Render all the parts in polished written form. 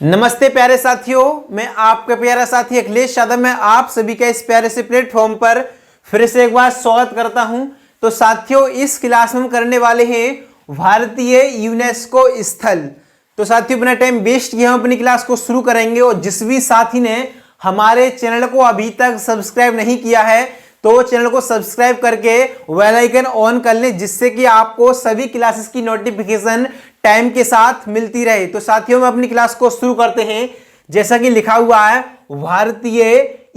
नमस्ते प्यारे साथियों, मैं आपका प्यारा साथी अखिलेश यादव। मैं आप सभी का इस प्यारे से प्लेटफॉर्म पर फिर से एक बार स्वागत करता हूं। तो साथियों, इस क्लास में हम करने वाले हैं भारतीय यूनेस्को स्थल। तो साथियों, बिना टाइम वेस्ट किए हम अपनी क्लास को शुरू करेंगे। और जिस भी साथी ने हमारे चैनल को अभी तक सब्सक्राइब नहीं किया है तो चैनल को सब्सक्राइब करके बेल आइकन ऑन कर लें, जिससे कि आपको सभी क्लासेस की नोटिफिकेशन टाइम के साथ मिलती रहे। तो साथियों, हम अपनी क्लास को शुरू करते हैं। जैसा कि लिखा हुआ है भारतीय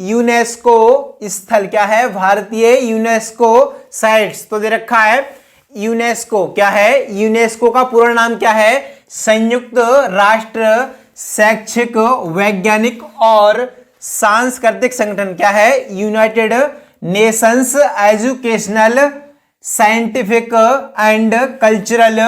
यूनेस्को स्थल। क्या है? भारतीय यूनेस्को साइट्स। तो दे रखा है यूनेस्को। क्या है? यूनेस्को का पूरा नाम क्या है? संयुक्त राष्ट्र शैक्षिक, वैज्ञानिक और सांस्कृतिक संगठन। क्या है? United Nations Educational, Scientific and Cultural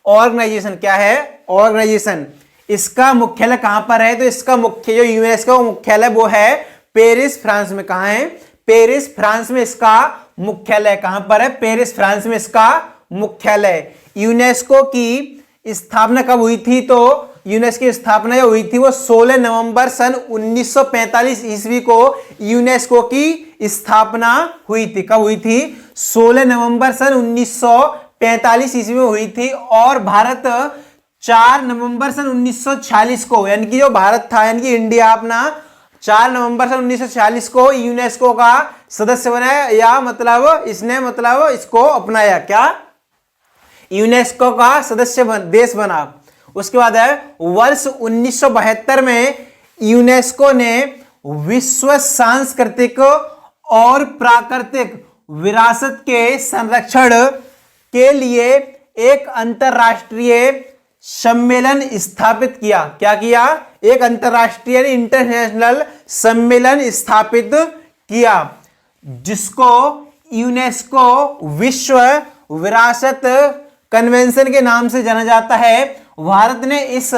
Organization. क्या है? ऑर्गेनाइजेशन। इसका मुख्यालय कहां पर है? तो इसका मुख्य जो यूनेस्को का मुख्यालय वो है पेरिस, फ्रांस में। कहां है? पेरिस, फ्रांस में इसका मुख्यालय। कहां पर है? पेरिस, फ्रांस में इसका मुख्यालय। यूनेस्को की स्थापना कब हुई थी? तो यूनेस्को की स्थापना जो हुई थी वो 16 नवंबर सन 1945 ईस्वी को यूनेस्को की स्थापना हुई थी। कब हुई थी? 16 नवंबर सन 1945 ईस्वी में हुई थी। और भारत 4 नवंबर सन 1946 को, यानी कि जो भारत था, यानी कि इंडिया अपना 4 नवंबर सन 1946 को यूनेस्को का सदस्य बना, या मतलब इसने इसको अपनाया। क्या? यूनेस्को का सदस्य देश बना। उसके बाद है वर्ष 1972 में यूनेस्को ने विश्व सांस्कृतिक और प्राकृतिक विरासत के संरक्षण के लिए एक अंतरराष्ट्रीय सम्मेलन स्थापित किया। क्या किया? एक अंतरराष्ट्रीय इंटरनेशनल सम्मेलन स्थापित किया, जिसको यूनेस्को विश्व विरासत कन्वेंशन के नाम से जाना जाता है। भारत ने इस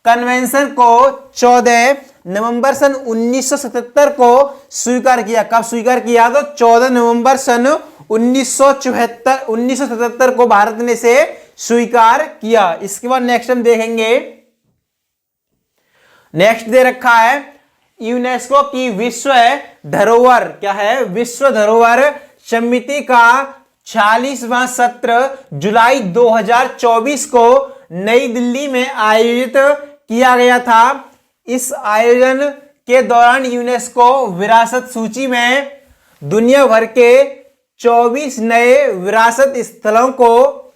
कन्वेंशन को 14 नवंबर सन 1977 को स्वीकार किया। कब स्वीकार किया? तो 14 नवंबर सन 1977 को भारत ने इसे स्वीकार किया। इसके बाद नेक्स्ट हम देखेंगे। नेक्स्ट दे रखा है यूनेस्को की विश्व धरोहर। क्या है? विश्व धरोहर समिति का 46वां सत्र जुलाई 2024 को नई दिल्ली में आयोजित किया गया था। इस आयोजन के दौरान यूनेस्को विरासत सूची में दुनिया भर के 24 नए विरासत स्थलों को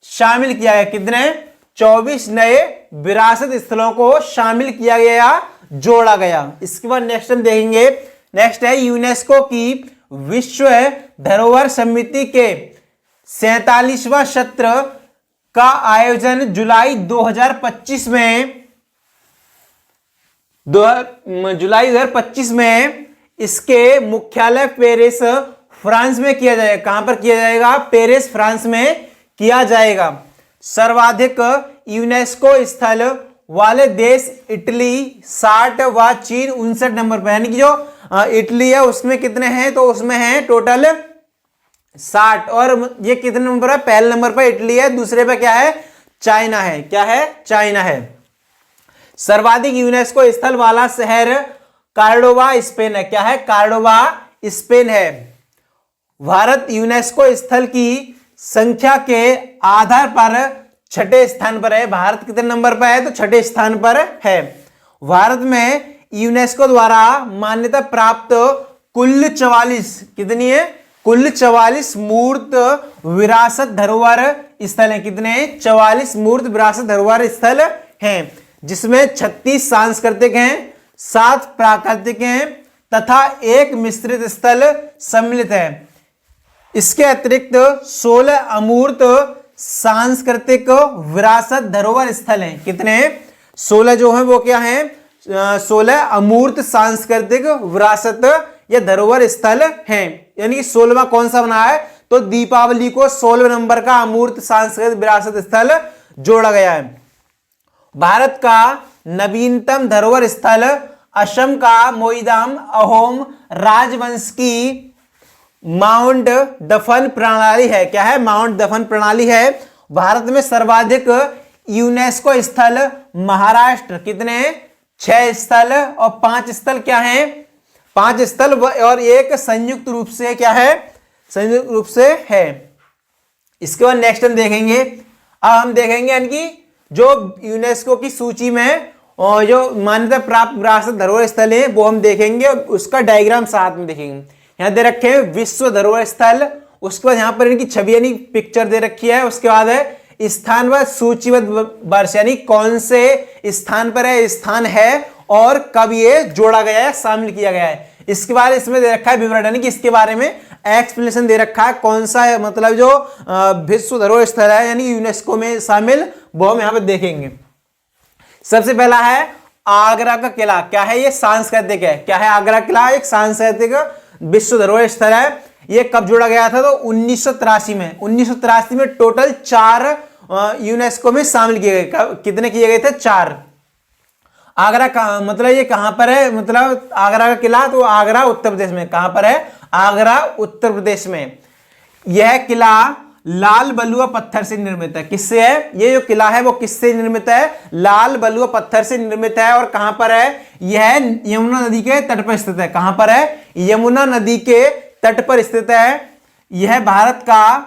शामिल किया गया। कितने? 24 नए विरासत स्थलों को शामिल किया गया, जोड़ा गया। इसके बाद नेक्स्ट हम देखेंगे। नेक्स्ट है यूनेस्को की विश्व धरोहर समिति के 47वां सत्र का आयोजन जुलाई 2025 में इसके मुख्यालय पेरिस, फ्रांस में किया जाएगा। कहां पर किया जाएगा? पेरिस, फ्रांस में किया जाएगा। सर्वाधिक यूनेस्को स्थल वाले देश इटली 60 व चीन 59 नंबर पर। यानी कि जो इटली है उसमें कितने हैं? तो उसमें है टोटल 60। और ये कितने नंबर है? पहले नंबर पर इटली है, दूसरे पे क्या है? चाइना है। क्या है? चाइना है। सर्वाधिक यूनेस्को स्थल वाला शहर कार्डोबा, स्पेन है। क्या है? कार्डोबा, स्पेन है। भारत यूनेस्को स्थल की संख्या के आधार पर 6ठे स्थान पर है। भारत कितने नंबर पर है? तो 6ठे स्थान पर है। भारत में यूनेस्को द्वारा मान्यता प्राप्त कुल 44, कितनी है? कुल 44 मूर्त विरासत धरोहर स्थल हैं। कितने? 44 मूर्त विरासत धरोहर स्थल हैं, जिसमें 36 सांस्कृतिक हैं, 7 प्राकृतिक हैं तथा 1 मिश्रित स्थल सम्मिलित है। इसके अतिरिक्त 16 अमूर्त सांस्कृतिक विरासत धरोहर स्थल हैं। कितने? 16 जो है वो क्या है? 16 अमूर्त सांस्कृतिक विरासत या धरोहर स्थल हैं। यानी कि 16वां कौन सा बना है? तो दीपावली को 16वें नंबर का अमूर्त सांस्कृतिक विरासत स्थल जोड़ा गया है। भारत का नवीनतम धरोहर स्थल असम का मोईरांग अहोम राजवंश की माउंट दफन प्रणाली है। क्या है? माउंट दफन प्रणाली है। भारत में सर्वाधिक यूनेस्को स्थल महाराष्ट्र कितने हैं? 6 स्थल, और 5 स्थल क्या हैं? 5 स्थल, और एक संयुक्त रूप से क्या है? संयुक्त रूप से है। इसके बाद नेक्स्ट हम देखेंगे, अब हम देखेंगे यानी कि जो यूनेस्को की सूची में और जो मान्यता प्राप्त विरासत धरोहर स्थल है वो हम देखेंगे, उसका डायग्राम साथ में देखेंगे। यहाँ दे रखे हैं विश्व धरोहर स्थल, उसके बाद यहाँ पर इनकी छवि यानी पिक्चर दे रखी है। उसके बाद है स्थानबद्ध सूचीबद्ध वर्ष, यानी कौन से स्थान पर है, स्थान है और कब ये जोड़ा गया है, शामिल किया गया है। इसके बाद इसमें दे रखा है विवरण, यानी कि इसके बारे में एक्सप्लेनेशन दे रखा है, कौन सा है मतलब जो विश्व धरोहर स्थल है यानी यूनेस्को में शामिल, वो हम यहाँ पे देखेंगे। सबसे पहला है आगरा का किला। क्या है ये? सांस्कृतिक है। क्या है? आगरा किला एक सांस्कृतिक विश्व धरोहर स्थल है। ये कब जोड़ा गया था? तो 1983 में। 1983 में टोटल 4 यूनेस्को में शामिल किए गए। कितने किए गए थे? 4। आगरा का मतलब ये कहां पर है? मतलब आगरा का किला, तो आगरा उत्तर प्रदेश में। कहां पर है? आगरा उत्तर प्रदेश में। यह किला लाल बलुआ पत्थर से निर्मित है। किससे है? ये जो किला है वो किससे निर्मित है? लाल बलुआ पत्थर से निर्मित है। और कहां पर है? यह यमुना नदी के तट पर स्थित है। कहां पर है? यमुना नदी के तट पर स्थित है। यह भारत का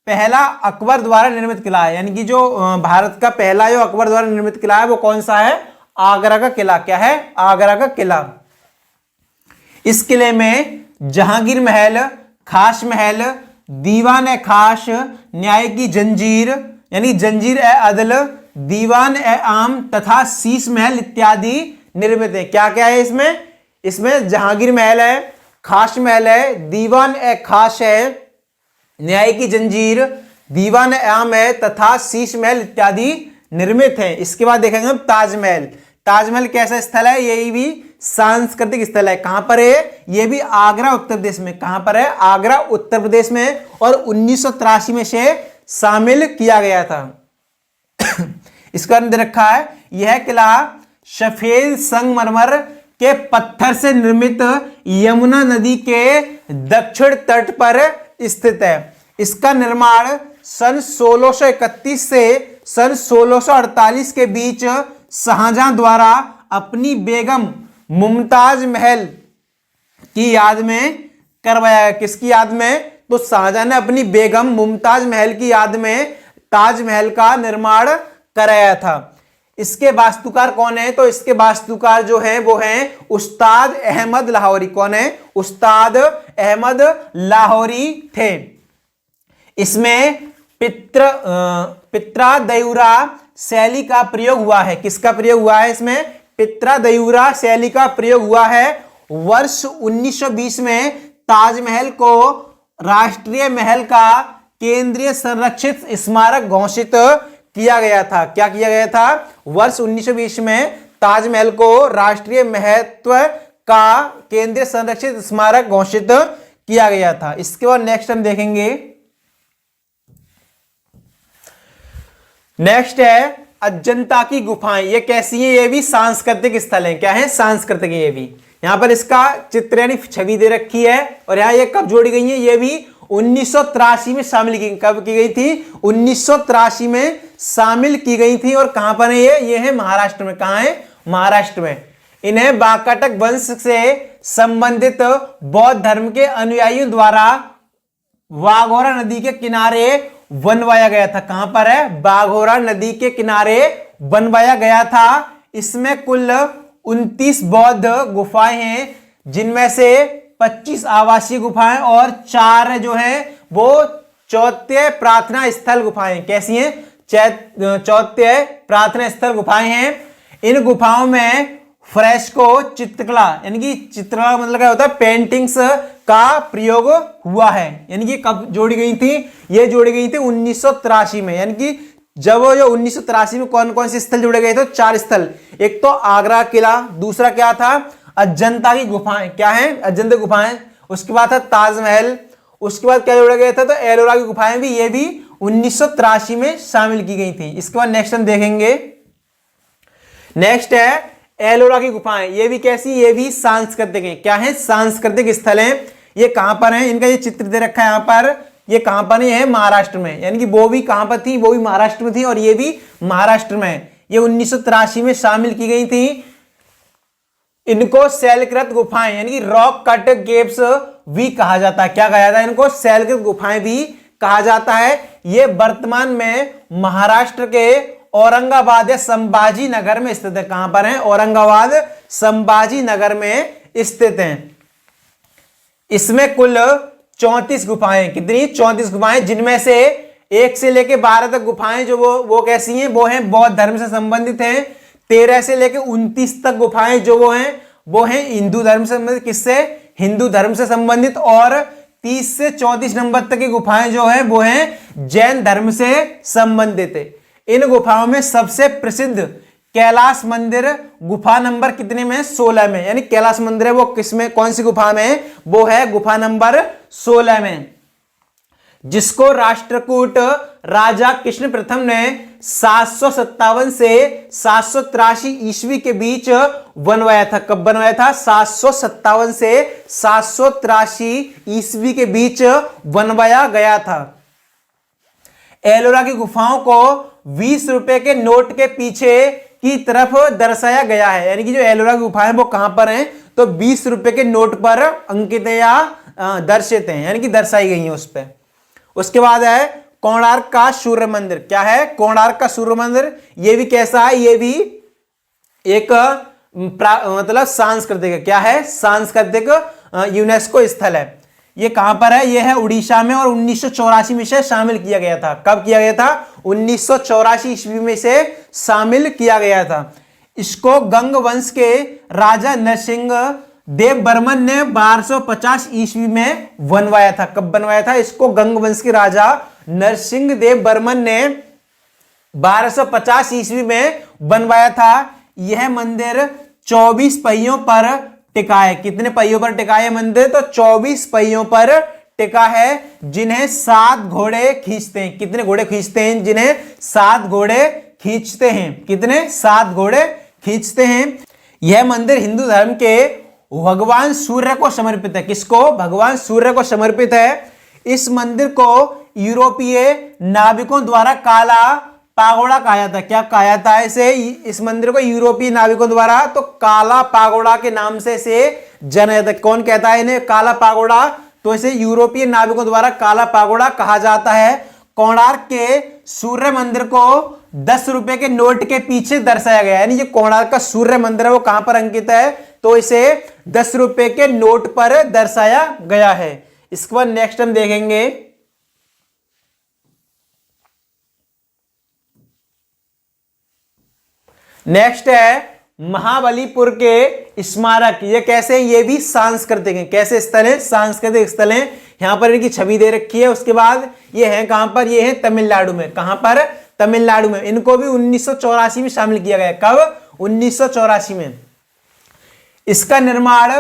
पहला अकबर द्वारा निर्मित किला है, यानी कि जो भारत का पहला जो अकबर द्वारा निर्मित किला है वो कौन सा है? आगरा का किला। क्या है? आगरा का किला। इस किले में जहांगीर महल, खास महल, दीवान ए खास, न्याय की जंजीर यानी जंजीर ए अदल, दीवान ए आम तथा शीश महल इत्यादि निर्मित है। क्या क्या है इसमें? इसमें जहांगीर महल है, खास महल है, दीवान ए खास है, न्याय की जंजीर, दीवान ए आम है तथा शीश महल इत्यादि निर्मित है। इसके बाद देखेंगे हम ताजमहल। ताजमहल कैसा स्थल है? यही भी सांस्कृतिक स्थल है। कहां पर है? यह भी आगरा उत्तर प्रदेश में। कहां पर है? आगरा उत्तर प्रदेश में। और 1983 में से शामिल किया गया था। इसका दे रखा है यह किला सफेद संगमरमर के पत्थर से निर्मित यमुना नदी के दक्षिण तट पर स्थित है। इसका निर्माण सन 1631 से सन 1648 के बीच शाहजहां द्वारा अपनी बेगम मुमताज महल की याद में करवाया। किसकी याद में? तो शाहजहां ने अपनी बेगम मुमताज महल की याद में ताजमहल का निर्माण कराया था। इसके वास्तुकार कौन है? तो इसके वास्तुकार जो है वो हैं उस्ताद अहमद लाहौरी। कौन है? उस्ताद अहमद लाहौरी थे। इसमें पित्रादयुरा शैली का प्रयोग हुआ है। किसका प्रयोग हुआ है? इसमें पित्रादयुरा शैली का प्रयोग हुआ है। वर्ष 1920 में ताजमहल को राष्ट्रीय महल का केंद्रीय संरक्षित स्मारक घोषित किया गया था। क्या किया गया था? वर्ष 1920 में ताजमहल को राष्ट्रीय महत्व का केंद्रीय संरक्षित स्मारक घोषित किया गया था। इसके बाद नेक्स्ट हम देखेंगे, नेक्स्ट है अजंता की गुफाएं। ये कैसी है? ये भी सांस्कृतिक स्थल है। क्या है? सांस्कृतिक। ये भी यहां पर इसका चित्र यानी छवि दे रखी है। और यहां ये कब जोड़ी गई है? ये भी 1983 में शामिल की। कब की गई थी? 1983 में शामिल की गई थी। और कहां पर है ये है महाराष्ट्र में। कहां है? महाराष्ट्र में। इन्हें वाकाटक वंश से संबंधित बौद्ध धर्म के अनुयायियों द्वारा वाघोरा नदी के किनारे बनवाया गया था। कहां पर है? वाघोरा नदी के किनारे बनवाया गया था। इसमें कुल 29 बौद्ध गुफाएं हैं, जिनमें से 25 आवासीय गुफाएं और 4 जो है वो चौथे प्रार्थना स्थल गुफाएं। कैसी हैं? चौथे प्रार्थना स्थल गुफाएं हैं। इन गुफाओं में फ्रेस्को चित्रकला यानी कि चित्रकला मतलब क्या होता है? पेंटिंग्स का प्रयोग हुआ है। यानी कि कब जोड़ी गई थी? ये जोड़ी गई थी 1983 में। यानी कि जब जो 1983 में कौन कौन से स्थल जोड़े गए थे? 4 स्थल। एक तो आगरा किला, दूसरा क्या था? अजंता की गुफाएं। क्या है? अजंता गुफाएं। उसके बाद था ताजमहल। उसके बाद क्या जोड़े गए थे? तो एलोरा की गुफाएं भी, ये भी 1983 में शामिल की गई थी। इसके बाद नेक्स्ट हम देखेंगे, नेक्स्ट है एलोरा की गुफाएं। ये भी कैसी? ये भी सांस्कृतिक है। क्या है? सांस्कृतिक स्थल है। ये कहां पर है? इनका ये चित्र दे रखा है यहां पर ये कहां पर है, महाराष्ट्र में, यानी कि वो भी कहां पर थी, वो भी महाराष्ट्र में थी और ये भी महाराष्ट्र में है। ये 1983 में शामिल की गई थी। इनको शैलकृत गुफाएं यानी कि रॉक कट केव्स भी कहा जाता है। क्या कहा जाता है इनको? शैलकृत गुफाएं भी कहा जाता है। ये वर्तमान में महाराष्ट्र के औरंगाबाद या संभाजी नगर में स्थित है। कहां पर है? औरंगाबाद संभाजी नगर में स्थित हैं। इसमें कुल 34 गुफाएं, कितनी? 34 गुफाएं, जिनमें से 1 से लेकर 12 तक गुफाएं जो वो कैसी हैं? वो हैं बौद्ध धर्म से संबंधित हैं। 13 से लेकर 29 तक गुफाएं जो वो हैं हिंदू धर्म से संबंधित। किससे? हिंदू धर्म से संबंधित। और 30 से 34 नंबर तक की गुफाएं जो है वो हैं जैन धर्म से संबंधित है। इन गुफाओं में सबसे प्रसिद्ध कैलाश मंदिर गुफा नंबर कितने में? 16 में। यानी कैलाश मंदिर है वो किसमें, कौन सी गुफा में? वो है गुफा नंबर 16 में, जिसको राष्ट्रकूट राजा कृष्ण प्रथम ने 757 से 783 ईस्वी के बीच बनवाया था। कब बनवाया था? 757 से 783 ईस्वी के बीच बनवाया गया था। एलोरा की गुफाओं को 20 रुपए के नोट के पीछे की तरफ दर्शाया गया है। यानी कि जो एलोरा की गुफाएं वो कहां पर हैं? तो 20 रुपए के नोट पर अंकित या दर्शित हैं, यानी कि दर्शाई गई हैं उस पर। उसके बाद है कोणार्क का सूर्य मंदिर। क्या है? कोणार्क का सूर्य मंदिर। ये भी कैसा है? ये भी एक मतलब सांस्कृतिक, क्या है? सांस्कृतिक यूनेस्को स्थल है। ये कहां पर है? ये है उड़ीसा में और 1984 में से शामिल किया गया था। कब किया गया था? 1984 ईस्वी में से शामिल किया गया था। इसको गंग वंश के राजा नरसिंह देव बर्मन ने 1250 ईस्वी में बनवाया था। कब बनवाया था? इसको गंग वंश के राजा नरसिंह देव बर्मन ने 1250 ईस्वी में बनवाया था। यह मंदिर 24 पहियों पर टिका है। कितने पहियों पर टिका है मंदिर? तो 24 पहियों पर टिका है, जिन्हें 7 घोड़े खींचते हैं। कितने घोड़े खींचते हैं? जिन्हें 7 घोड़े खींचते हैं। कितने? 7 घोड़े खींचते हैं। यह मंदिर हिंदू धर्म के भगवान सूर्य को समर्पित है। किसको? भगवान सूर्य को समर्पित है। इस मंदिर को यूरोपीय नाविकों द्वारा काला पागोड़ा कहा जाता है। क्या कहा जाता है इसे? इस मंदिर को यूरोपीय नाविकों द्वारा तो काला पागोड़ा के नाम से इसे जाना जाता है। कौन कहता है इन्हें काला पागोड़ा? तो इसे यूरोपीय नाविकों द्वारा काला पागोड़ा कहा जाता है। कोणार्क के सूर्य मंदिर को 10 रुपए के नोट के पीछे दर्शाया गया है। यानी जो कोणार्क का सूर्य मंदिर है वो कहां पर अंकित है? तो इसे 10 रुपए के नोट पर दर्शाया गया है। इसके बाद नेक्स्ट हम देखेंगे नेक्स्ट है महाबलीपुर के स्मारक। ये कैसे हैं? ये भी सांस्कृतिक हैं। कैसे स्थल है? सांस्कृतिक स्थल हैं। यहां पर इनकी छवि दे रखी है। उसके बाद ये है कहां पर? ये है तमिलनाडु में। कहां पर? तमिलनाडु में। इनको भी 1984 में शामिल किया गया। कब? 1984 में। इसका निर्माण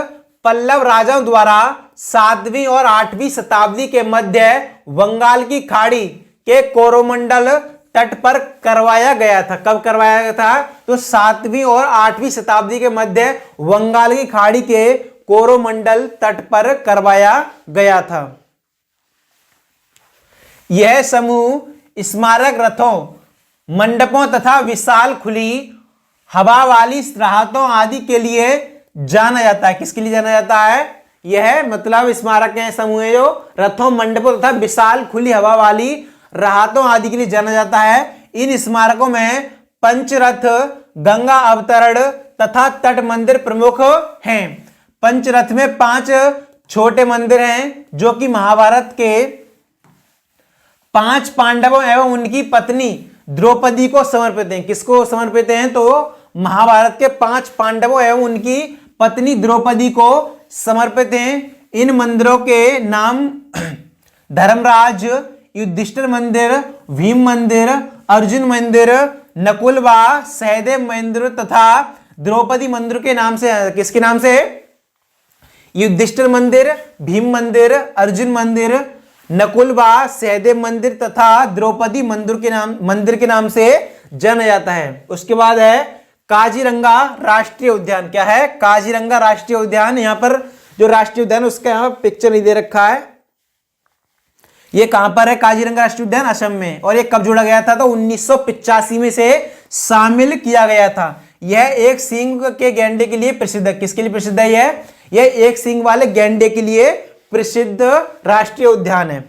पल्लव राजाओं द्वारा 7वीं और 8वीं शताब्दी के मध्य बंगाल की खाड़ी के कोरोमंडल तट पर करवाया गया था। कब करवाया गया था? तो 7वीं और 8वीं शताब्दी के मध्य बंगाल की खाड़ी के कोरोमंडल तट पर करवाया गया था। यह समूह स्मारक रथों, मंडपों तथा विशाल खुली हवा वाली राहतों आदि के लिए जाना जाता है। किसके लिए जाना जाता है? यह मतलब स्मारक के समूह जो रथों, मंडपों तथा विशाल खुली हवा वाली राहतों आदि के लिए जाना जाता है। इन स्मारकों में पंचरथ, गंगा अवतरण तथा तट मंदिर प्रमुख हैं। पंचरथ में 5 छोटे मंदिर हैं जो कि महाभारत के 5 पांडवों एवं उनकी पत्नी द्रौपदी को समर्पित हैं। किसको समर्पित हैं? तो महाभारत के 5 पांडवों एवं उनकी पत्नी द्रौपदी को समर्पित हैं। इन मंदिरों के नाम धर्मराज, युधिष्ठिर मंदिर, भीम मंदिर, अर्जुन मंदिर, नकुलवा, सहदेव मंदिर तथा द्रौपदी मंदिर के नाम से। किसके नाम से? युधिष्ठिर मंदिर, भीम मंदिर, अर्जुन मंदिर, नकुलवा, सहदेव मंदिर तथा द्रौपदी मंदिर के नाम से जाना जाता है। उसके बाद है काजीरंगा राष्ट्रीय उद्यान। क्या है? काजीरंगा राष्ट्रीय उद्यान। यहां पर जो राष्ट्रीय उद्यान उसका यहां पिक्चर नहीं दे रखा है। ये कहां पर है? काजीरंगा राष्ट्रीय उद्यान असम में। और ये कब जोड़ा गया था? तो 1985 में से शामिल किया गया था। यह एक सींग के गैंडे के लिए प्रसिद्ध है। किसके लिए प्रसिद्ध है? यह एक सींग वाले गैंडे के लिए प्रसिद्ध राष्ट्रीय उद्यान है।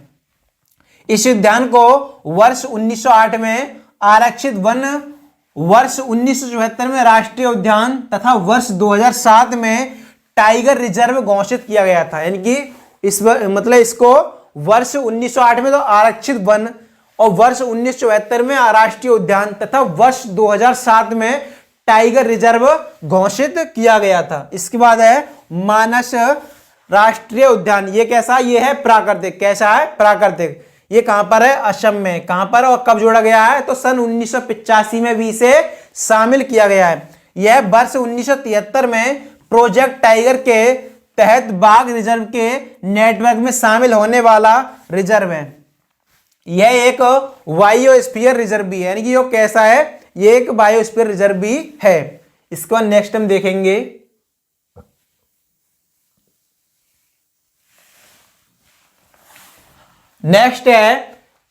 इस उद्यान को वर्ष 1908 में आरक्षित वन, वर्ष 1974 में राष्ट्रीय उद्यान तथा वर्ष 2007 में टाइगर रिजर्व घोषित किया गया था। यानी कि इस मतलब इसको वर्ष 1908 में तो आरक्षित वन और वर्ष 1974 में राष्ट्रीय उद्यान तथा वर्ष 2007 में टाइगर रिजर्व घोषित किया गया था। इसके बाद है मानस राष्ट्रीय उद्यान। ये कैसा? ये है प्राकृतिक। कैसा है? प्राकृतिक। ये कहां पर है? असम में। कहां पर और कब जोड़ा गया है? तो सन 1985 में भी इसे शामिल किया गया है। यह वर्ष 1973 में प्रोजेक्ट टाइगर के तहत बाघ रिजर्व के नेटवर्क में शामिल होने वाला रिजर्व है। यह एक बायोस्फीयर रिजर्व भी है। यानी कि ये कैसा है? ये एक बायोस्फीयर रिजर्व भी है। इसके बाद नेक्स्ट हम देखेंगे नेक्स्ट है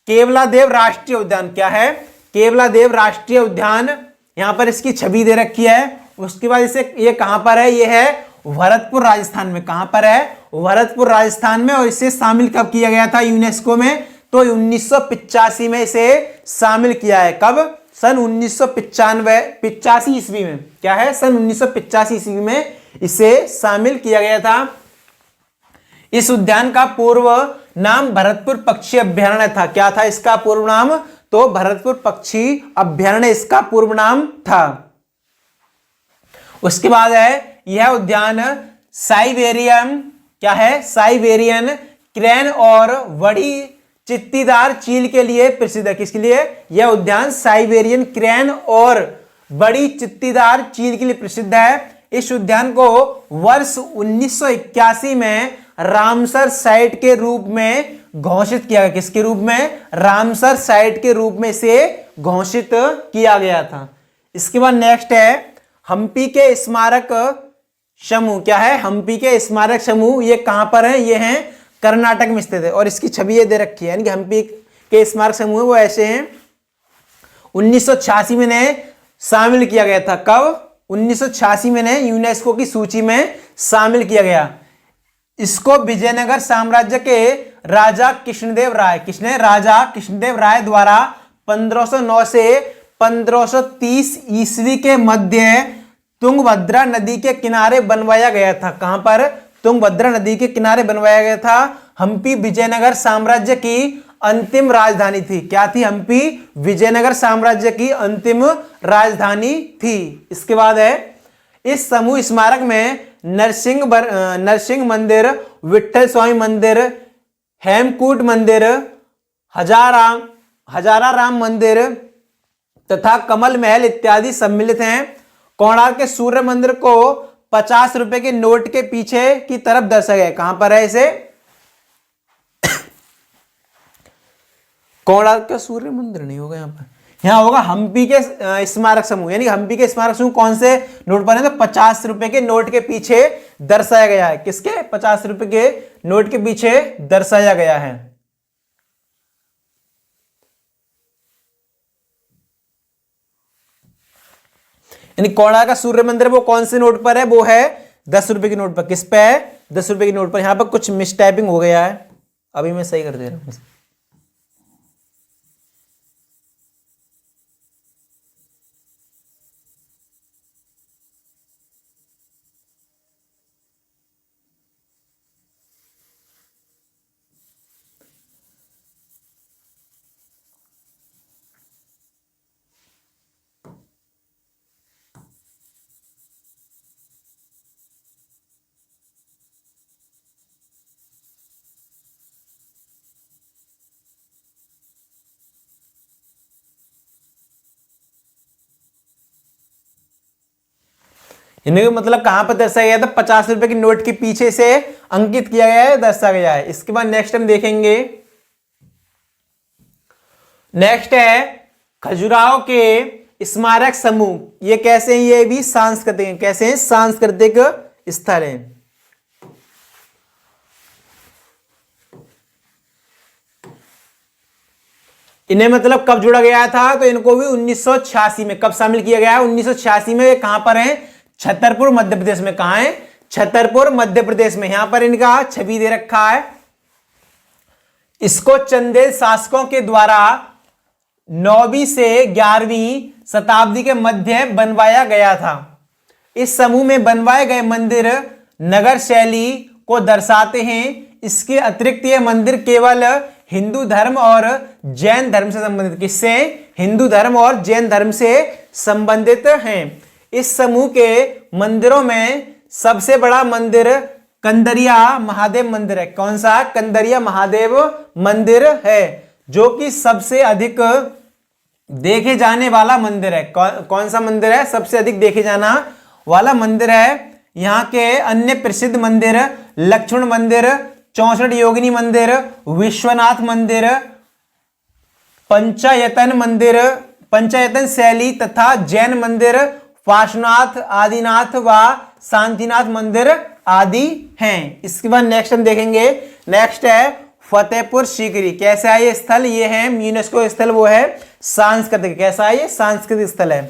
केवलादेव राष्ट्रीय उद्यान। क्या है? केवलादेव राष्ट्रीय उद्यान। यहां पर इसकी छवि दे रखी है। उसके बाद इसे ये कहां पर है? ये है भरतपुर राजस्थान में। कहां पर है? भरतपुर राजस्थान में। और इसे शामिल कब किया गया था यूनेस्को में? तो 1985 में इसे शामिल किया है। कब? सन 1985 ईस्वी में। क्या है? सन 1985 ईस्वी में इसे शामिल किया गया था। इस उद्यान का पूर्व नाम भरतपुर पक्षी अभ्यारण्य था। क्या था इसका पूर्व नाम? तो भरतपुर पक्षी अभ्यारण्य इसका पूर्व नाम था। उसके बाद है यह उद्यान साइबेरियन, क्या है? साइबेरियन क्रेन और बड़ी चित्तीदार चील के लिए प्रसिद्ध है। किसके लिए? यह उद्यान साइबेरियन क्रेन और बड़ी चित्तीदार चील के लिए प्रसिद्ध है। इस उद्यान को वर्ष 1981 में रामसर साइट के रूप में घोषित किया गया। किसके रूप में? रामसर साइट के रूप में से घोषित किया गया था। इसके बाद नेक्स्ट है हम्पी के स्मारक समूह। क्या है? हम्पी के स्मारक समूह। ये कहां पर है? ये हैं कर्नाटक में स्थित है। और इसकी छवि ये दे रखी है। यानी कि हम्पी के स्मारक समूह वो ऐसे हैं। 1986 में ने शामिल किया गया था। कब? 1986 में ने यूनेस्को की सूची में शामिल किया गया। इसको विजयनगर साम्राज्य के राजा कृष्णदेव राय, किसने? राजा कृष्णदेव राय द्वारा 1509 से 1530 ईस्वी के मध्य तुंगभद्रा नदी के किनारे बनवाया गया था। कहां पर? तुंगभद्रा नदी के किनारे बनवाया गया था। हम्पी विजयनगर साम्राज्य की अंतिम राजधानी थी। क्या थी? हम्पी विजयनगर साम्राज्य की अंतिम राजधानी थी। इसके बाद है इस समूह स्मारक में नरसिंह मंदिर, विठल स्वामी मंदिर, हेमकूट मंदिर, हजारा राम मंदिर तथा कमल महल इत्यादि सम्मिलित हैं। कोणार्क के सूर्य मंदिर को 50 रुपए के नोट के पीछे की तरफ दर्शाया गया। कहां पर है इसे? कोणार्क का सूर्य मंदिर नहीं होगा यहां पर, यहां होगा हम्पी के स्मारक समूह। यानी हम्पी के स्मारक समूह कौन से नोट पर है? तो 50 रुपए के नोट के पीछे दर्शाया गया है। किसके? 50 रुपए के नोट के पीछे दर्शाया गया है। यानी कोणार्क का सूर्य मंदिर वो कौन से नोट पर है? वो है 10 रुपए की नोट पर। किस पे है? 10 रुपए की नोट पर। यहां पर कुछ मिसटाइपिंग हो गया है, अभी मैं सही कर दे रहा हूं। इनका मतलब कहां पर दर्शाया गया था? 50 रुपए के नोट के पीछे से अंकित किया गया है, दर्शाया गया है। इसके बाद नेक्स्ट हम देखेंगे, नेक्स्ट है खजुराहो के स्मारक समूह। ये कैसे हैं? ये भी सांस्कृतिक हैं। कैसे हैं? सांस्कृतिक स्थल हैं। इन्हें मतलब कब जोड़ा गया था, तो इनको भी 1986 में कब शामिल किया गया है, 1986 में। कहां पर है, छतरपुर मध्य प्रदेश में। कहां है, छतरपुर मध्य प्रदेश में। यहां पर इनका छवि दे रखा है। इसको चंदेल शासकों के द्वारा 9वीं से 11वीं शताब्दी के मध्य बनवाया गया था। इस समूह में बनवाए गए मंदिर नगर शैली को दर्शाते हैं। इसके अतिरिक्त ये मंदिर केवल हिंदू धर्म और जैन धर्म से संबंधित, किससे, हिंदू धर्म और जैन धर्म से संबंधित हैं। इस समूह के मंदिरों में सबसे बड़ा मंदिर कंदरिया महादेव मंदिर है। कौन सा, कंदरिया महादेव मंदिर है, जो कि सबसे अधिक देखे जाने वाला मंदिर है। कौन सा मंदिर है, सबसे अधिक देखे जाना वाला मंदिर है। यहाँ के अन्य प्रसिद्ध मंदिर लक्ष्मण मंदिर, 64 योगिनी मंदिर, विश्वनाथ मंदिर, पंचायतन मंदिर, पंचायतन शैली तथा जैन मंदिर, पार्श्वनाथ, आदिनाथ व शांतिनाथ मंदिर आदि हैं। इसके बाद नेक्स्ट हम देखेंगे, नेक्स्ट है फतेहपुर सीकरी। कैसा है ये स्थल, ये है यूनेस्को स्थल, वो है सांस्कृतिक। कैसा है ये, सांस्कृतिक स्थल है।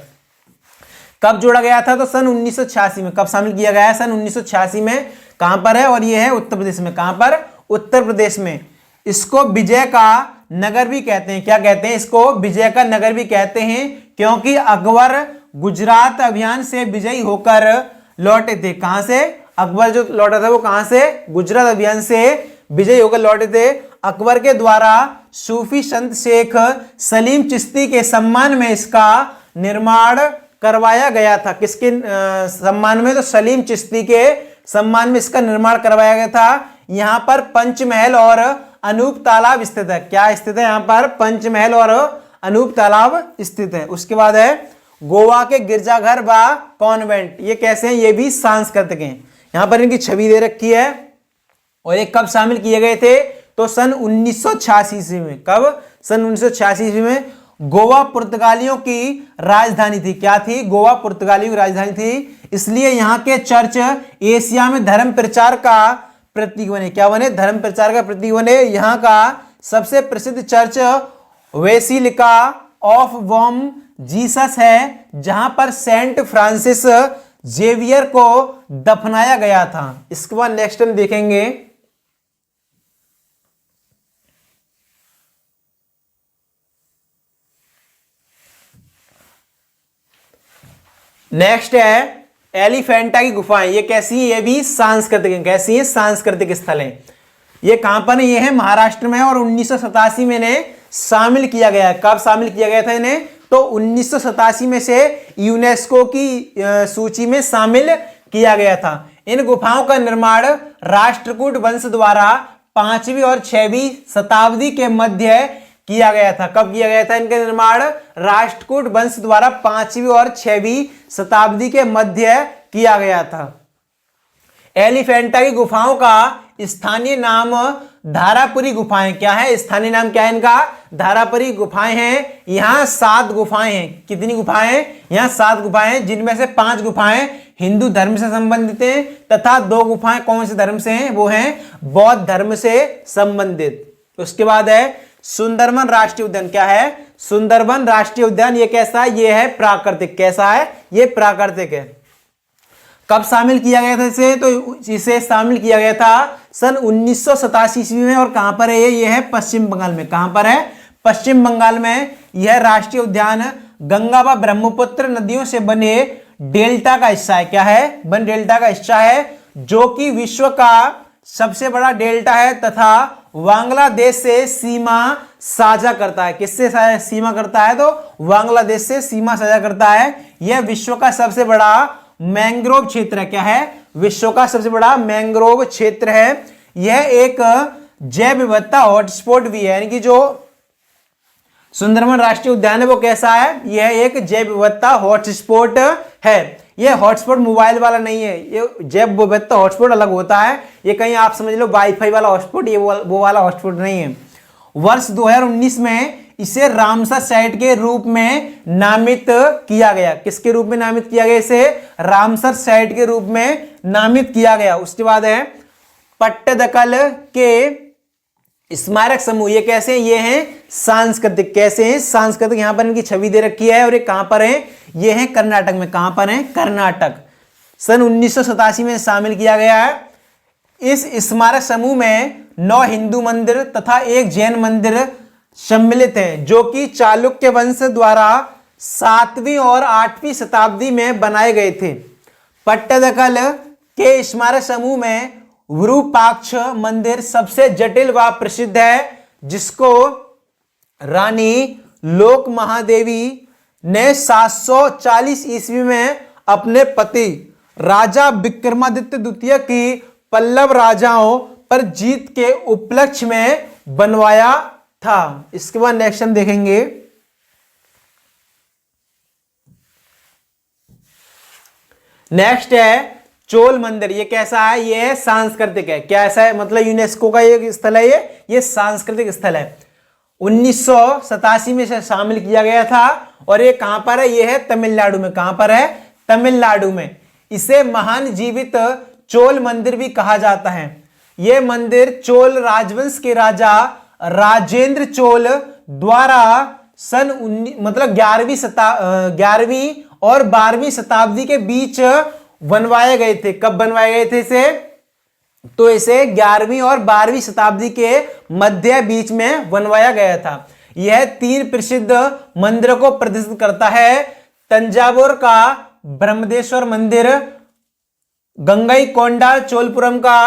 कब जोड़ा गया था, तो सन 1986 में। कब शामिल किया गया है, सन 1986 में। कहां पर है, और ये है उत्तर प्रदेश में। कहां पर, उत्तर प्रदेश में। इसको विजय का नगर भी कहते हैं। क्या कहते हैं, इसको विजय का नगर भी कहते हैं, क्योंकि अकबर गुजरात अभियान से विजयी होकर लौटे थे। कहां से, अकबर जो लौटा था वो कहां से, गुजरात अभियान से विजयी होकर लौटे थे। अकबर के द्वारा सूफी संत शेख सलीम चिश्ती के सम्मान में इसका निर्माण करवाया गया था। किसके सम्मान में, तो सलीम चिश्ती के सम्मान में इसका निर्माण करवाया गया था। यहां पर पंचमहल और अनूप तालाब स्थित है। क्या स्थित है, यहां पर पंचमहल और अनूप तालाब स्थित है। उसके बाद है गोवा के गिरजाघर व कॉन्वेंट। ये कैसे हैं, ये भी सांस्कृतिक हैं। यहां पर इनकी छवि दे रखी है। और ये कब शामिल किए गए थे, तो सन 1986 ईस्वी में। कब, सन 1986 ईस्वी में। गोवा पुर्तगालियों की राजधानी थी। क्या थी, गोवा पुर्तगालियों की राजधानी थी, इसलिए यहाँ के चर्च एशिया में धर्म प्रचार का प्रतीक बने। क्या बने, धर्म प्रचार का प्रतीक बने। यहाँ का सबसे प्रसिद्ध church basilica of Bom Jesus है, जहां पर सेंट फ्रांसिस जेवियर को दफनाया गया था। इसके बाद नेक्स्ट हम देखेंगे, नेक्स्ट है एलिफेंटा की गुफाएं। ये कैसी है, ये भी सांस्कृतिक है। कैसी है, सांस्कृतिक स्थल है। ये कहां पर है, ये है महाराष्ट्र में। और 1987 में इन्हें शामिल किया गया है। कब शामिल किया गया था इन्हें, तो 1987 में से यूनेस्को की सूची में शामिल किया गया था। इन गुफाओं का निर्माण राष्ट्रकूट वंश द्वारा 5वीं और 6वीं शताब्दी के मध्य किया गया था। कब किया गया था इनका निर्माण, राष्ट्रकूट वंश द्वारा 5वीं और 6वीं शताब्दी के मध्य किया गया था। एलिफेंटा की गुफाओं का स्थानीय नाम धारापुरी गुफाएं। क्या है, स्थानीय नाम क्या है इनका, धारापुरी गुफाएं हैं। यहाँ 7 गुफाएं हैं। कितनी गुफाएं हैं, यहाँ 7 गुफाएं हैं, जिनमें से 5 गुफाएं हिंदू धर्म से संबंधित हैं तथा 2 गुफाएं कौन से धर्म से हैं, वो हैं बौद्ध धर्म से संबंधित। उसके बाद है सुंदरबन राष्ट्रीय उद्यान। क्या है, सुंदरबन राष्ट्रीय उद्यान। ये कैसा है, ये है प्राकृतिक। कैसा है, ये प्राकृतिक है। कब शामिल किया गया था इसे, तो इसे शामिल किया गया था सन 1987 ईस्वी में। और कहां पर है ये है पश्चिम बंगाल में। कहां पर है, पश्चिम बंगाल में। यह राष्ट्रीय उद्यान गंगा व ब्रह्मपुत्र नदियों से बने डेल्टा का हिस्सा है। क्या है, बन डेल्टा का हिस्सा है, जो कि विश्व का सबसे बड़ा डेल्टा है तथा बांग्लादेश से सीमा साझा करता है। किससे सीमा करता है, तो बांग्लादेश से सीमा साझा करता है। यह विश्व का सबसे बड़ा मैंग्रोव क्षेत्र है। क्या है, विश्व का सबसे बड़ा मैंग्रोव क्षेत्र है। यह एक जैव विविधता हॉटस्पॉट भी है। यानी कि जो सुंदरबन राष्ट्रीय उद्यान है वो कैसा है, यह एक जैव विविधता हॉटस्पॉट है। ये हॉटस्पॉट मोबाइल वाला नहीं है, ये जैव विविधता हॉटस्पॉट अलग होता है। ये कहीं आप समझ लो वाईफाई वाला हॉटस्पॉट, ये वो वाला हॉटस्पॉट नहीं है। वर्ष 2019 में इसे रामसर साइट के रूप में नामित किया गया। किसके रूप में नामित किया गया, इसे रामसर साइट के रूप में नामित किया गया। उसके बाद है पट्टदकल के स्मारक समूह ये कैसे हैं? ये हैं सांस्कृतिक। कैसे हैं? सांस्कृतिक। यहां पर इनकी छवि दे रखी है और ये कहां पर है? ये है कर्नाटक में। कहां पर है? कर्नाटक। सन 1987 में शामिल किया गया है। इस स्मारक समूह में 9 हिंदू मंदिर तथा 1 जैन मंदिर सम्मिलित हैं, जो कि चालुक्य वंश द्वारा 7वीं और 8वीं शताब्दी में बनाए गए थे। पट्टदकल के स्मारक समूह में विरूपाक्ष मंदिर सबसे जटिल व प्रसिद्ध है, जिसको रानी लोक महादेवी ने 740 ईस्वी में अपने पति राजा विक्रमादित्य द्वितीय की पल्लव राजाओं पर जीत के उपलक्ष्य में बनवाया था। इसके बाद नेक्स्ट हम देखेंगे नेक्स्ट है चोल मंदिर। ये कैसा है? ये है सांस्कृतिक है। क्या ऐसा है? मतलब यूनेस्को का ये स्थल है। ये सांस्कृतिक स्थल है। 1987 में से शामिल किया गया था और ये कहां पर है? ये है तमिलनाडु में। कहां पर है? तमिलनाडु में। इसे महान जीवित चोल मंदिर भी कहा जाता है। यह मंदिर चोल राजवंश के राजा राजेंद्र चोल द्वारा सन 11वीं और 12वीं शताब्दी के बीच बनवाए गए थे। कब बनवाए गए थे इसे? तो इसे 11वीं और 12वीं शताब्दी के मध्य बीच में बनवाया गया था। यह 3 प्रसिद्ध मंदिरों को प्रदर्शित करता है। तंजावुर का ब्रह्मदेश्वर मंदिर, गंगईकोंडा चोलपुरम का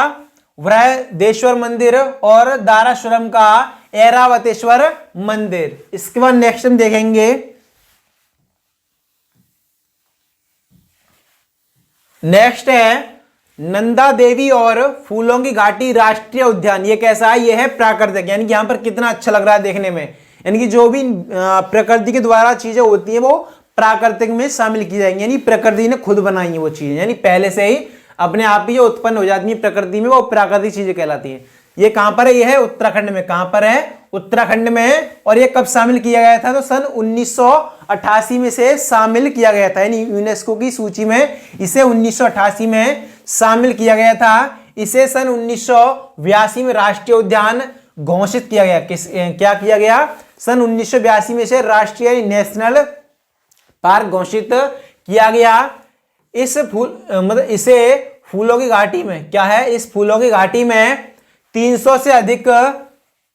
वृहदेश्वर मंदिर और दारासुरम का ऐरावतेश्वर मंदिर। इसके बाद नेक्स्ट हम देखेंगे नेक्स्ट है नंदा देवी और फूलों की घाटी राष्ट्रीय उद्यान। ये कैसा है? ये है प्राकृतिक। यानी कि यहां पर कितना अच्छा लग रहा है देखने में। यानी कि जो भी प्रकृति के द्वारा चीजें होती हैं वो प्राकृतिक में शामिल की जाएंगी। यानी प्रकृति ने खुद बनाई है वो चीजें, यानी पहले से ही अपने आप ही जो उत्पन्न हो जाती है प्रकृति में, वो प्राकृतिक चीजें कहलाती हैं। ये कहां पर है? ये है उत्तराखंड में। कहां पर है? उत्तराखंड में। और ये कब शामिल किया गया था? तो सन 1988 में से शामिल किया गया था। यानी यूनेस्को की सूची में इसे 1988 में शामिल किया गया था। इसे सन 1982 में राष्ट्रीय उद्यान घोषित किया गया। क्या किया गया? सन 1982 में से राष्ट्रीय नेशनल पार्क घोषित किया गया। इस इसे फूलों की घाटी में क्या है? इस फूलों की घाटी में 300 से अधिक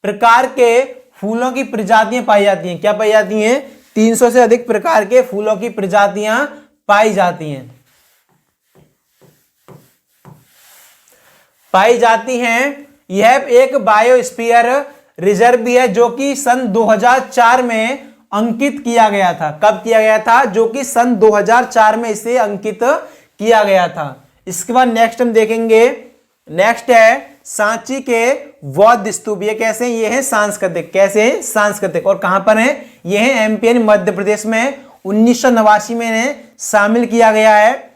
प्रकार के फूलों की प्रजातियां पाई जाती हैं। क्या पाई जाती हैं? 300 से अधिक प्रकार के फूलों की प्रजातियां पाई जाती हैं। यह एक बायोस्फीयर रिजर्व भी है, जो कि सन 2004 में अंकित किया गया था। कब किया गया था? जो कि सन 2004 में इसे अंकित किया गया था। इसके बाद नेक्स्ट हम देखेंगे नेक्स्ट है सांची के बौद्ध स्तूप। ये कैसे हैं? ये है सांस्कृतिक। कैसे हैं? सांस्कृतिक। और कहां पर है? ये है एमपी यानी मध्य प्रदेश में। 1989 में शामिल किया गया है।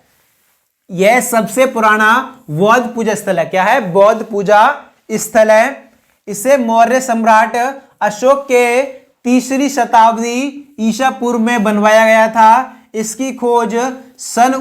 यह सबसे पुराना बौद्ध पूजा स्थल है। क्या है? बौद्ध पूजा स्थल है। इसे मौर्य सम्राट अशोक के 3री शताब्दी ईसा पूर्व में बनवाया गया था। इसकी खोज सन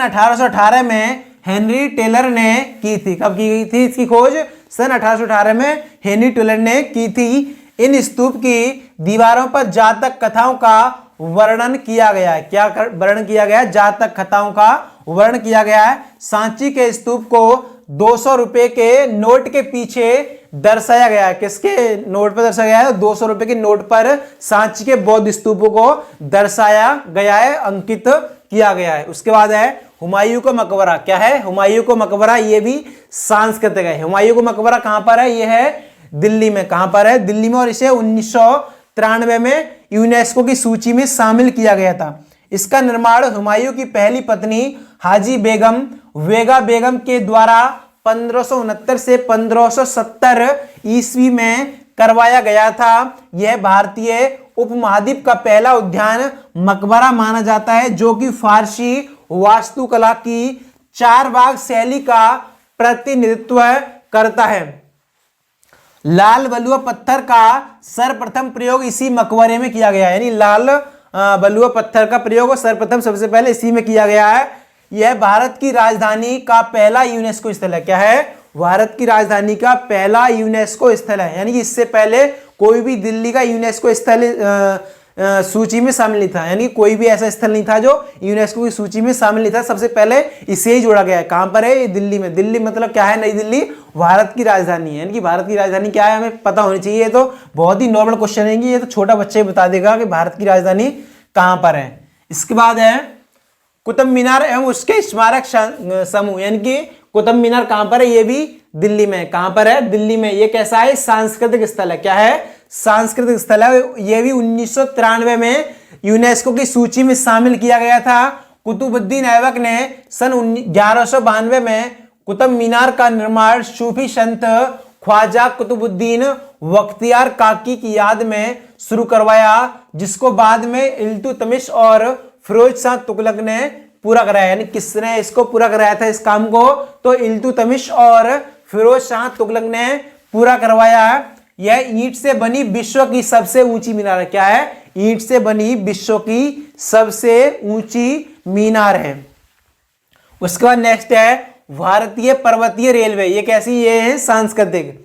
1818 में हेनरी टेलर ने की थी। कब की गई थी इसकी खोज? सन 1818 में हेनरी टेलर ने की थी। इन स्तूप की दीवारों पर जातक कथाओं का वर्णन किया गया है। क्या वर्णन किया गया है? जातक कथाओं का वर्णन किया गया है। सांची के स्तूप को 200 रुपए के नोट के पीछे दर्शाया गया है। किसके नोट पर दर्शाया गया है? 200 रुपए के नोट पर सांची के बौद्ध स्तूपों को दर्शाया गया है, अंकित किया गया है। उसके बाद है हुमायूं का मकबरा। क्या है? हुमायूं का मकबरा। ये भी सांस्कृतिक है। हुमायूं का मकबरा कहां पर है? ये है दिल्ली में। कहां पर है? दिल्ली में। और इसे 1993 में यूनेस्को की सूची में शामिल किया गया था। इसका निर्माण हुमायूं की पहली पत्नी हाजी बेगम वेगा बेगम के द्वारा 1569 से 1570 ईस्वी में करवाया गया था। यह भारतीय उपमहाद्वीप का पहला उद्यान मकबरा माना जाता है, जो कि फारसी वास्तुकला की 4 भाग शैली का प्रतिनिधित्व करता है। लाल बलुआ पत्थर का सर्वप्रथम प्रयोग इसी मकबरे में किया गया है। यानी लाल बलुआ पत्थर का प्रयोग सर्वप्रथम सबसे पहले इसी में किया गया है। यह भारत की राजधानी का पहला यूनेस्को स्थल है। क्या है? भारत की राजधानी का पहला यूनेस्को स्थल है, यानी कि इससे पहले कोई भी दिल्ली का यूनेस्को स्थल सूची में शामिल नहीं था, यानी कोई भी ऐसा स्थल नहीं था जो यूनेस्को की सूची में शामिल नहीं था, सबसे पहले इसे ही जोड़ा गया है। कहां पर है? ये दिल्ली में। दिल्ली मतलब क्या है? नई दिल्ली भारत की राजधानी है, यानी कि भारत की राजधानी क्या है हमें पता होनी चाहिए। ये तो बहुत ही नॉर्मल क्वेश्चन है, ये तो छोटा बच्चा ही बता देगा कि भारत की राजधानी कहां पर है। इसके बाद है कुतुब मीनार एवं उसके स्मारक समूह, यानी कि कुतुब मीनार कहां पर है? ये भी दिल्ली में। कहां पर है? दिल्ली में। ये कैसा है? सांस्कृतिक स्थल है। क्या है? सांस्कृतिक स्थल है। ये भी 1993 में यूनेस्को की सूची में शामिल किया गया था। कुतुबुद्दीन ऐबक ने सन 1192 में कुतुब मीनार का निर्माण सूफी संत ख्वाजा कुतुबुद्दीन बख्तियार काकी की याद में शुरू करवाया, जिसको बाद में इल्तुतमिश और फिरोज शाह तुगलक ने पूरा कराया। यानी किसने इसको पूरा कराया था इस काम को? तो इल्तुतमिश और फिरोज शाह तुगलक ने पूरा करवाया। यह ईंट से बनी विश्व की सबसे ऊंची मीनार है। क्या है? ईंट से बनी विश्व की सबसे ऊंची मीनार है। उसके बाद नेक्स्ट है भारतीय पर्वतीय रेलवे। ये कैसी? ये है सांस्कृतिक।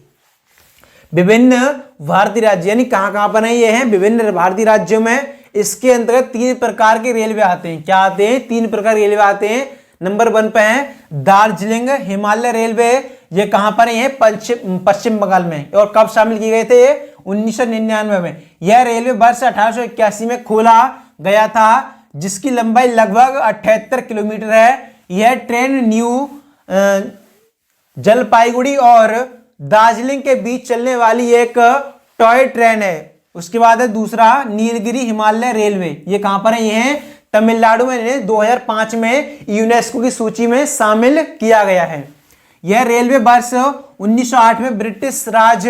विभिन्न भारतीय राज्य, यानी कहां कहां पर है? ये है विभिन्न भारतीय राज्यों में। इसके अंतर्गत 3 प्रकार के रेलवे आते हैं। क्या आते हैं? 3 प्रकार रेलवे आते हैं। नंबर 1 पे है दार्जिलिंग हिमालय रेलवे। ये कहां पर है? पश्चिम बंगाल में। और कब शामिल किए गए थे? 1999 में। यह रेलवे वर्ष 1881 में खोला गया था, जिसकी लंबाई लगभग 78 किलोमीटर है। यह ट्रेन न्यू जलपाईगुड़ी और दार्जिलिंग के बीच चलने वाली एक टॉय ट्रेन है। उसके बाद है दूसरा नीलगिरी हिमालय रेलवे। ये कहां पर है? ये है तमिलनाडु में। 2005 में यूनेस्को की सूची में शामिल किया गया है। यह रेलवे वर्ष 1908 में ब्रिटिश राज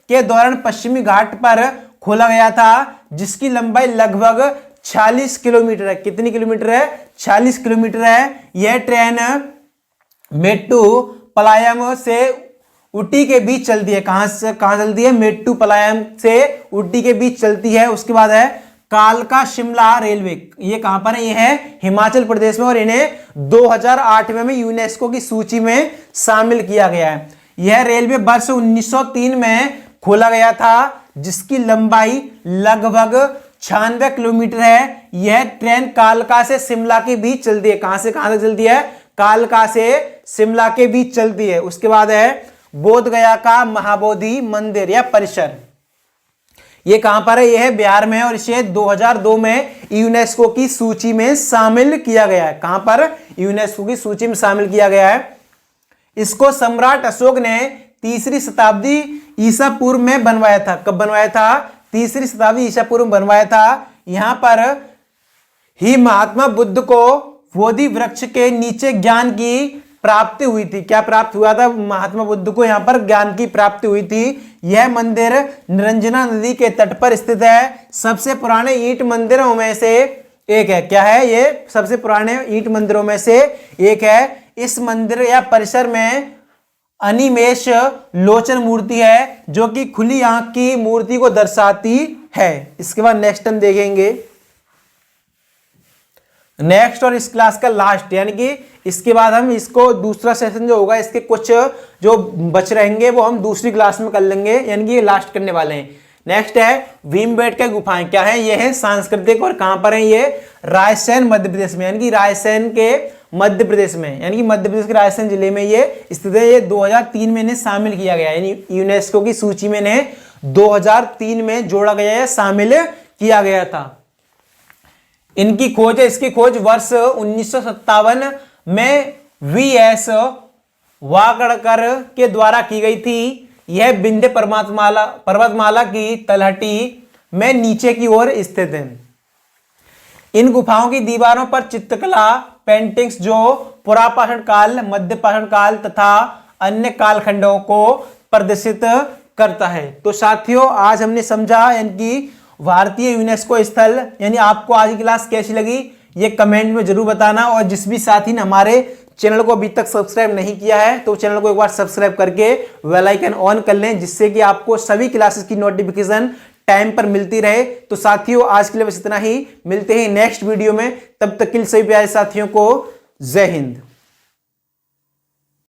के दौरान पश्चिमी घाट पर खोला गया था, जिसकी लंबाई लगभग 46 किलोमीटर है। कितनी किलोमीटर है? 46 किलोमीटर है। यह ट्रेन मेट्टुपलायम से ऊटी के बीच चलती है। कहां से कहां चलती है? मेट्टुपलायम से ऊटी के बीच चलती है। उसके बाद है कालका शिमला रेलवे। ये कहां पर है? ये है हिमाचल प्रदेश में, और इन्हें 2008 में यूनेस्को की सूची में शामिल किया गया है। यह रेलवे वर्ष 1903 में खोला गया था, जिसकी लंबाई लगभग 96 किलोमीटर है। यह ट्रेन कालका से शिमला के बीच चलती है। कहां से कहां तक चलती है? कालका से शिमला के बीच चलती है। उसके बाद है बोध गया का महाबोधि मंदिर या परिसर। ये कहां पर है? ये है बिहार में, और इसे 2002 में यूनेस्को की सूची में शामिल किया गया है। कहां पर? यूनेस्को की सूची में शामिल किया गया है। इसको सम्राट अशोक ने 3री शताब्दी ईसा पूर्व में बनवाया था। कब बनवाया था? 3री शताब्दी ईसा पूर्व में बनवाया था। यहां पर ही महात्मा बुद्ध को बोधि वृक्ष के नीचे ज्ञान की प्राप्ति हुई थी। क्या प्राप्त हुआ था? महात्मा बुद्ध को यहां पर ज्ञान की प्राप्ति हुई थी। यह मंदिर निरंजना नदी के तट पर स्थित है। सबसे पुराने ईंट मंदिरों में से एक है। क्या है? ये सबसे पुराने ईंट मंदिरों में से एक है। इस मंदिर या परिसर में अनिमेष लोचन मूर्ति है, जो कि खुली आंख की मूर्ति को दर्शाती है। इसके बाद नेक्स्ट हम देखेंगे नेक्स्ट और इस क्लास का लास्ट, यानी कि इसके बाद हम इसको दूसरा सेशन जो होगा, इसके कुछ जो बच रहेंगे वो हम दूसरी क्लास में कर लेंगे, यानी कि ये लास्ट करने वाले हैं। नेक्स्ट है भीमबेटका गुफाएं। क्या है? ये है सांस्कृतिक, और कहां पर है? ये रायसेन मध्य प्रदेश में, यानी कि रायसेन के मध्य प्रदेश में, यानी कि मध्य प्रदेश के रायसेन जिले में ये स्थित है। ये 2003 में इन्हें शामिल किया गया, यानी यूनेस्को की सूची में इन्हें 2003 में जोड़ा गया है, शामिल किया गया था। इनकी खोज है, इसकी खोज वर्ष 1957 में वीएस वाकड़कर के द्वारा की गई थी। यह विंध्य पर्वतमाला की तलहटी में नीचे की ओर स्थित है। इन गुफाओं की दीवारों पर चित्रकला पेंटिंग्स जो पुरापाषाण काल, मध्य पाषाण काल तथा अन्य कालखंडों को प्रदर्शित करता है। तो साथियों, आज हमने समझा यानी कि भारतीय यूनेस्को स्थल, यानी आपको आज की क्लास कैसी लगी ये कमेंट में जरूर बताना। और जिस भी साथी ने हमारे चैनल को अभी तक सब्सक्राइब नहीं किया है तो चैनल को एक बार सब्सक्राइब करके बेल आइकन ऑन कर लें, जिससे कि आपको सभी क्लासेस की नोटिफिकेशन टाइम पर मिलती रहे। तो साथियों, आज के लिए बस इतना ही, मिलते हैं नेक्स्ट वीडियो में। तब तक के लिए सभी प्यारे साथियों को जय हिंद।